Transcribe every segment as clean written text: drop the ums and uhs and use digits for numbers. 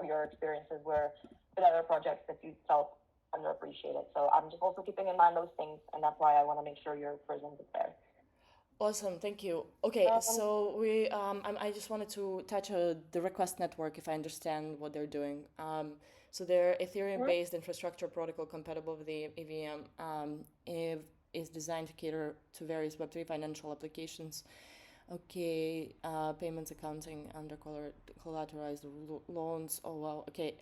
your experiences were with other projects that you felt underappreciated. So I'm just also keeping in mind those things, and that's why I want to make sure you're presented there. Awesome, thank you. Okay, Um, so I just wanted to touch the Request network if I understand what they're doing. So they're Ethereum-based infrastructure protocol compatible with the EVM. Is designed to cater to various Web3 financial applications. Okay, payments, accounting, under collateralized loans. Oh wow. Okay.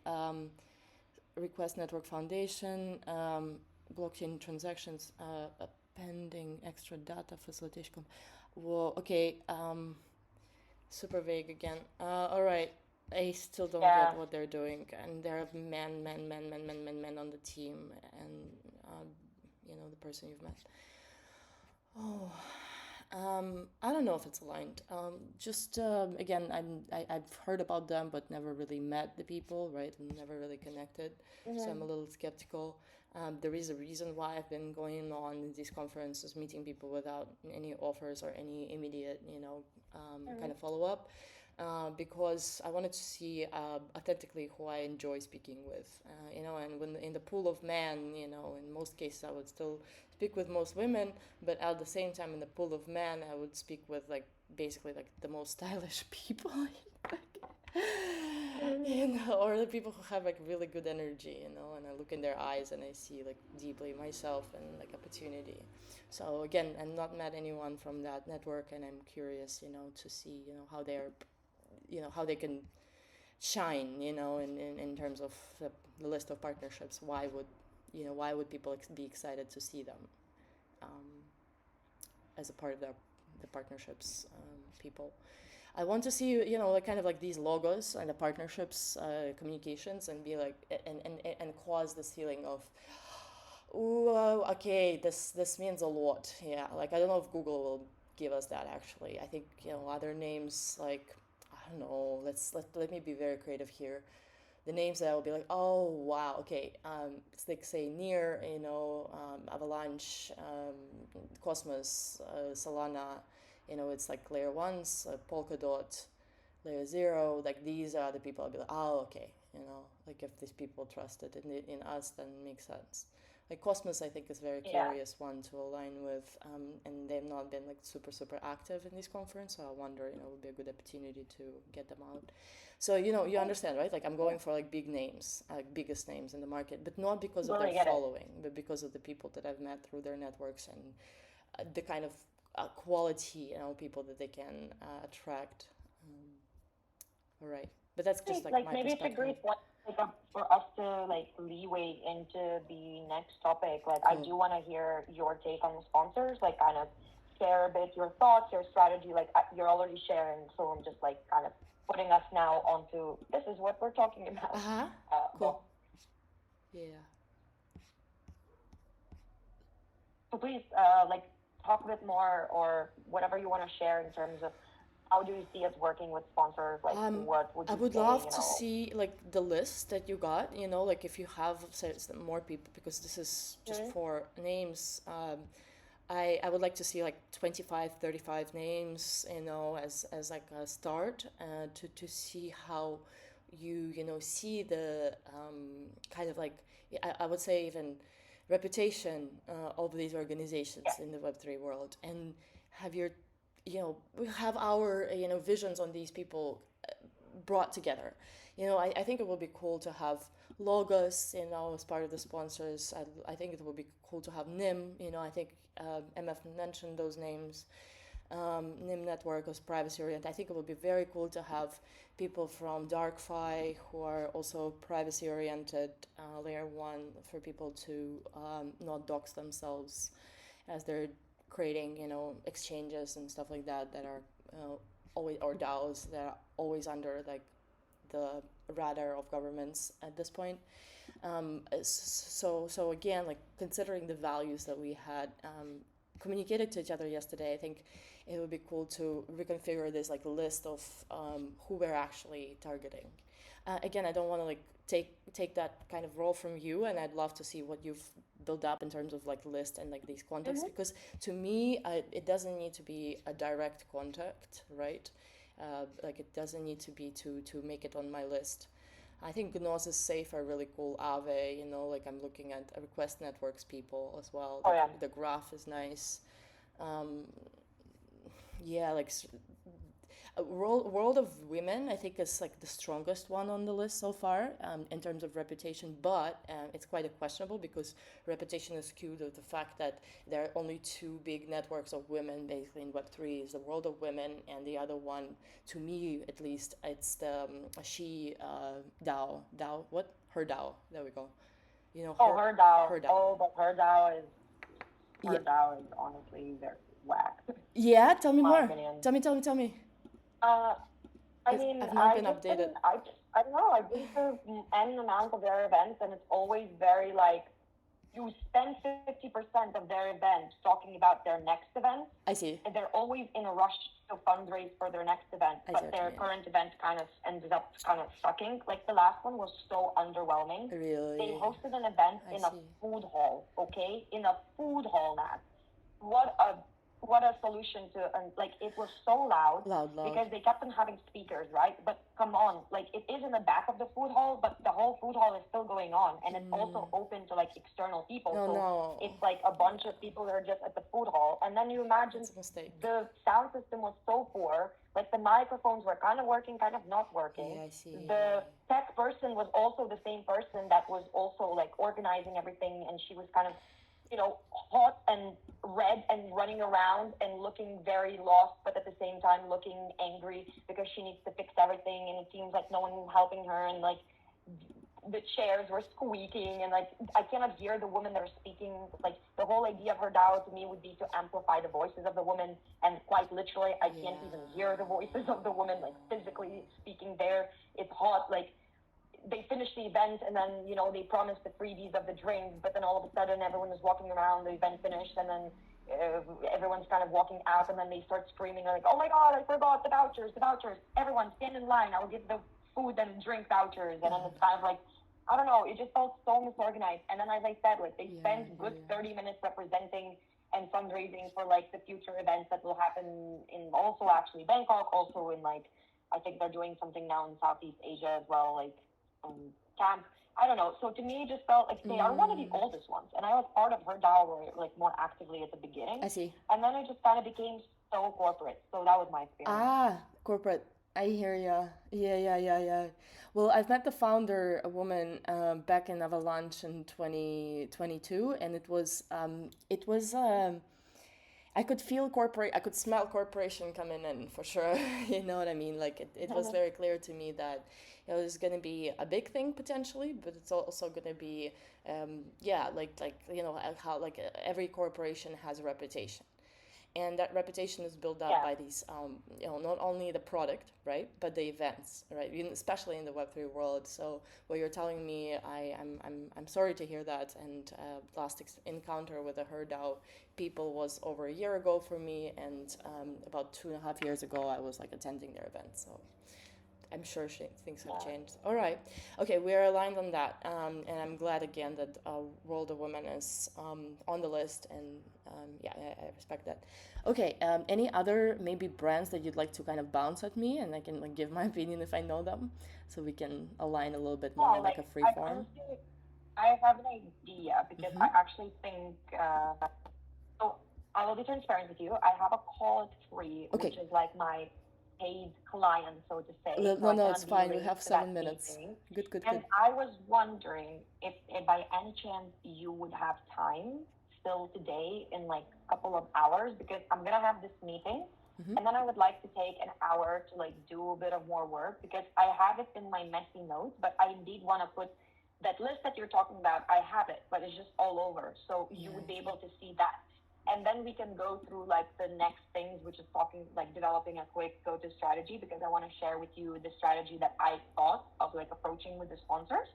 Request Network Foundation, blockchain transactions, pending extra data facilitation. Whoa, okay, super vague again. All right, I still don't yeah. get what they're doing, and there are men on the team, and the person you've met. Oh, I don't know if it's aligned. Just again, I've heard about them, but never really met the people, right? And never really connected, so I'm a little skeptical. There is a reason why I've been going on these conferences, meeting people without any offers or any immediate, kind of follow up. Because I wanted to see authentically who I enjoy speaking with, and when in the pool of men, in most cases I would still speak with most women, but at the same time in the pool of men I would speak with basically the most stylish people, or the people who have really good energy, and I look in their eyes and I see deeply myself and opportunity. So again, I've not met anyone from that network, and I'm curious, to see, how they're, how they can shine, in terms of the list of partnerships. Why would people be excited to see them um, as a part of the partnerships people? I want to see, kind of these logos and the partnerships, communications, and be and cause this feeling of, ooh, okay, this means a lot. Yeah, I don't know if Google will give us that actually. I think, other names I don't know. Let me be very creative here. The names that I will be oh wow, okay. It's say Near, Avalanche, Cosmos, Solana. It's layer ones, Polkadot, layer zero. These are the people I'll be oh okay. If these people trusted in us, then it makes sense. Cosmos, I think, is very curious one to align with, and they've not been super active in this conference, so I wonder, it would be a good opportunity to get them out. So you understand, right? I'm going for big names, biggest names in the market, but not because of their following, but because of the people that I've met through their networks, and the kind of quality, people that they can attract. All right, but that's just my maybe it's a perspective. great point for us to leeway into the next topic. I do want to hear your take on the sponsors, kind of share a bit your thoughts, your strategy. You're already sharing, so I'm just kind of putting us now onto this is what we're talking about. Cool. Yeah. So please, talk a bit more, or whatever you want to share in terms of how do you see us working with sponsors? What would you I would say, love to see the list that you got. If you have more people, because this is just for names. I would like to see 25, 35 names, as a start, to see how you see the kind of I would say even reputation of these organizations in the Web3 world, and have your we have our visions on these people brought together. I think it would be cool to have Logos, as part of the sponsors. I think it would be cool to have NIM. I think MF mentioned those names. NIM network was privacy oriented. I think it would be very cool to have people from DarkFi who are also privacy oriented, layer one, for people to not dox themselves as they're creating, exchanges and stuff like that are always, or DAOs that are always under the radar of governments at this point. So again, considering the values that we had communicated to each other yesterday, I think it would be cool to reconfigure this list of who we're actually targeting. Again, I don't want to take that kind of role from you, and I'd love to see what you've built up in terms of list and these contacts, because to me it doesn't need to be a direct contact, right? It doesn't need to be to make it on my list. I think Gnosis Safe are really cool. Aave, like I'm looking at Request Networks people as well. Oh yeah. The graph is nice. Um, yeah, like World of Women, I think is like the strongest one on the list so far in terms of reputation, but it's quite questionable because reputation is skewed to the fact that there are only two big networks of women basically in Web3 is the World of Women, and the other one, to me at least, it's the She DAO, what? Her DAO, there we go. Oh, her DAO. Her DAO. Oh, but her DAO is honestly very whack. Yeah, tell me more. Opinion. Tell me. I mean, I've not been updated. I don't know. I've been to any amount of their events, and it's always very like you spend 50% of their event talking about their next event. I see. And they're always in a rush to fundraise for their next event, but their current event kind of ended up kind of sucking. Like the last one was so underwhelming. Really? They hosted an event in a food hall, okay? In a food hall, Nat. What a solution to, like, it was so loud because they kept on having speakers, right? But come on, like, it is in the back of the food hall, but the whole food hall is still going on, and it's also open to like external people. It's like a bunch of people that are just at the food hall, and then you imagine the sound system was so poor, like the microphones were kind of working, kind of not working. Yeah, I see. The tech person was also the same person that was also like organizing everything, and she was kind of, hot and red and running around and looking very lost, but at the same time looking angry because she needs to fix everything, and it seems like no one is helping her, and like the chairs were squeaking, and like I cannot hear the women that are speaking. Like the whole idea of her DAO to me would be to amplify the voices of the women, and quite literally I can't even hear the voices of the women, like physically speaking there. It's hot, like they finished the event, and then, they promised the freebies of the drinks, but then all of a sudden everyone was walking around, the event finished, and then everyone's kind of walking out, and then they start screaming like, oh my God, I forgot the vouchers, everyone stand in line, I'll give the food and drink vouchers. And then it's kind of like, I don't know, it just felt so misorganized. And then, as I said, like they spent good 30 minutes representing and fundraising for like the future events that will happen in also actually Bangkok, also in like, I think they're doing something now in Southeast Asia as well, like camp. I don't know. So to me, it just felt like they are one of the oldest ones, and I was part of her DAO like more actively at the beginning. I see. And then it just kind of became so corporate. So that was my experience. Corporate. I hear ya. Yeah. Well, I've met the founder, a woman, back in Avalanche in 2022, and it was I could feel I could smell corporation coming in for sure. You know what I mean? Like it was very clear to me that it was going to be a big thing potentially, but it's also going to be, how like every corporation has a reputation. And that reputation is built up by these, not only the product, right, but the events, right, especially in the Web3 world. So what you're telling me, I'm sorry to hear that. And last encounter with the HerDAO people was over a year ago for me, and about 2.5 years ago, I was like attending their event. So I'm sure things have changed. All right. Okay, we're aligned on that. And I'm glad again that World of Women is on the list. And I respect that. Okay, any other maybe brands that you'd like to kind of bounce at me, and I can like give my opinion if I know them, so we can align a little bit more like a free form? I have an idea because I actually think, so I will be transparent with you. I have a call at 3, which is like my paid client, so to say. No, it's fine. We have 7 minutes. Good. And I was wondering if by any chance you would have time still today in like a couple of hours, because I'm gonna have this meeting, and then I would like to take an hour to like do a bit of more work, because I have it in my messy notes, but I indeed want to put that list that you're talking about. I have it, but it's just all over, so you would be able to see that. And then we can go through like the next things, which is developing a quick go-to strategy, because I want to share with you the strategy that I thought of like approaching with the sponsors.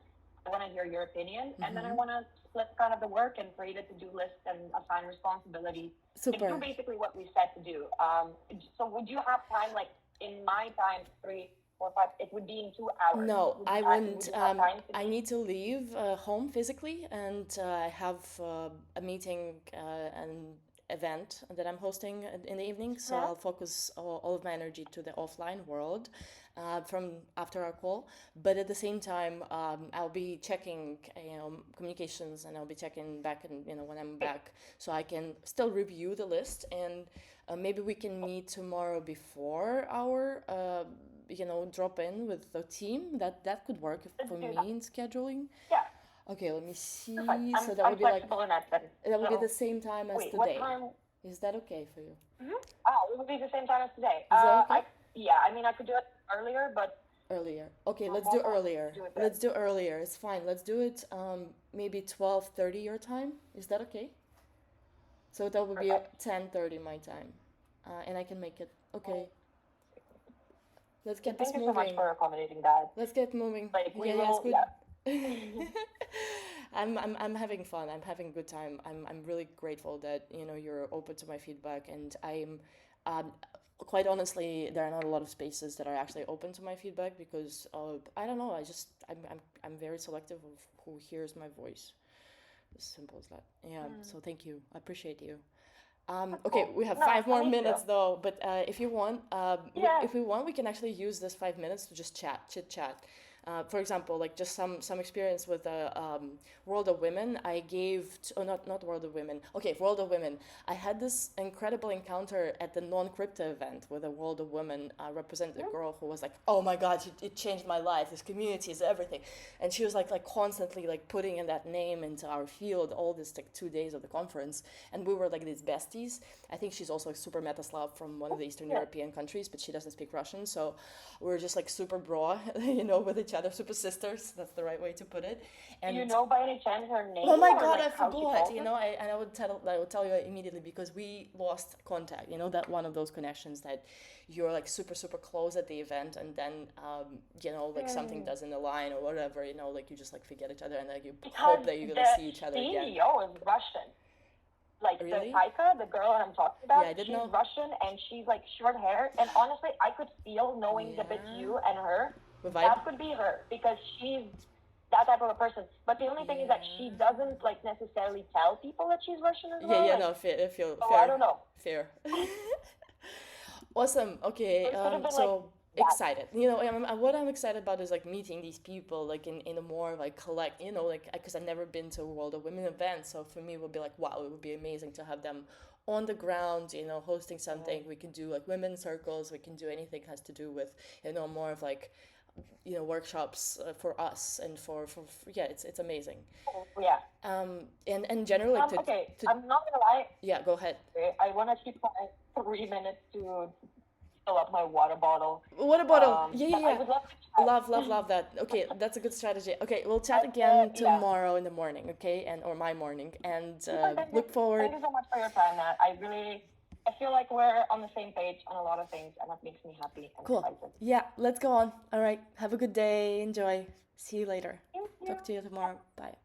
I want to hear your opinion, and then I want to split kind of the work and create a to-do list and assign responsibilities. Super. And do basically what we said to do. So would you have time, like in my time, 3, 4, 5, it would be in 2 hours? No, I wouldn't. I need to leave home physically, and I have a meeting event that I'm hosting in the evening, so Yeah. I'll focus all of my energy to the offline world from after our call. But at the same time, I'll be checking, communications, and I'll be checking back, and when I'm back, so I can still review the list, and maybe we can meet tomorrow before our drop in with the team. That could work Let's for do me that. in scheduling. Yeah. Okay, let me Perfect. see. I'm So that I'm would be like flexible in that sense. that would be the So same time as wait, what today. time? Is that okay for you? Oh, it would be the same time as today. Is that okay? I mean, I could do it earlier, but Earlier. Okay, let's do almost earlier. do it then. Let's do earlier. It's fine. Let's do it maybe 12:30 your time. Is that okay? So that would be Perfect. 10:30 my time. And I can make it. Okay. Let's get this Thank you so much moving. for accommodating that. Let's get moving. Like we Yeah, will, it's good. yeah. I'm having fun. I'm having a good time. I'm really grateful that you're open to my feedback, and I'm um, quite honestly, there are not a lot of spaces that are actually open to my feedback because I don't know. I'm very selective of who hears my voice. As simple as that. Yeah. So thank you. I appreciate you. That's Okay, cool. we have No, 5 more me too. minutes though, but if you want, Yeah. if we want, we can actually use this 5 minutes to just chit chat. For example, like just some experience with the World of Women. I gave, not World of Women. Okay, World of Women. I had this incredible encounter at the non-crypto event with a World of Women representative girl who was like, "Oh my God, it changed my life. This community is everything," and she was like constantly like putting in that name into our field all this like 2 days of the conference, and we were like these besties. I think she's also a super Metaslav from one of the Eastern European countries, but she doesn't speak Russian, so we're just like super bra, with each other, super sisters. That's the right way to put it. Do you And know by any chance her name? oh my or God, like I how she forgot. calls You it? know, I would tell you immediately because we lost contact. You know, that one of those connections that you're like super super close at the event, and then like something doesn't align or whatever. You know, like you just like forget each other, and like you Because hope that you're the gonna see each other again. CEO is Russian. Like Really? the Taika, the girl that I'm talking about, Yeah, I didn't she's know. Russian and she's like short hair. And honestly, I could feel knowing the bit Yeah. you and her, The that vibe. could be her because she's that type of a person. But the only thing is that she doesn't like necessarily tell people that she's Russian as well. Yeah, Like, no, fair, so I fair, don't know. fair. Awesome. Okay. It could have been So that. excited. What I'm excited about is like meeting these people, like in a more like collect. Like because I've never been to a World of Women event, so for me it would be like wow, it would be amazing to have them on the ground. Hosting something. We can do like women's circles. We can do anything has to do with more of like workshops for us and for yeah, it's amazing. Yeah. And generally Okay, I'm not gonna lie. yeah, go ahead. I want to keep my 3 minutes to fill up my water bottle. What about But I yeah. would love to chat. Love that. Okay, that's a good strategy. Okay, we'll chat again Yeah. tomorrow in the morning, okay, or my morning, and look forward. Thank you so much for your time, Nat. I feel like we're on the same page on a lot of things, and that makes me happy and Cool. excited. Yeah, let's go on. All right. Have a good day. Enjoy. See you later. Thank you. Talk to you tomorrow. Bye.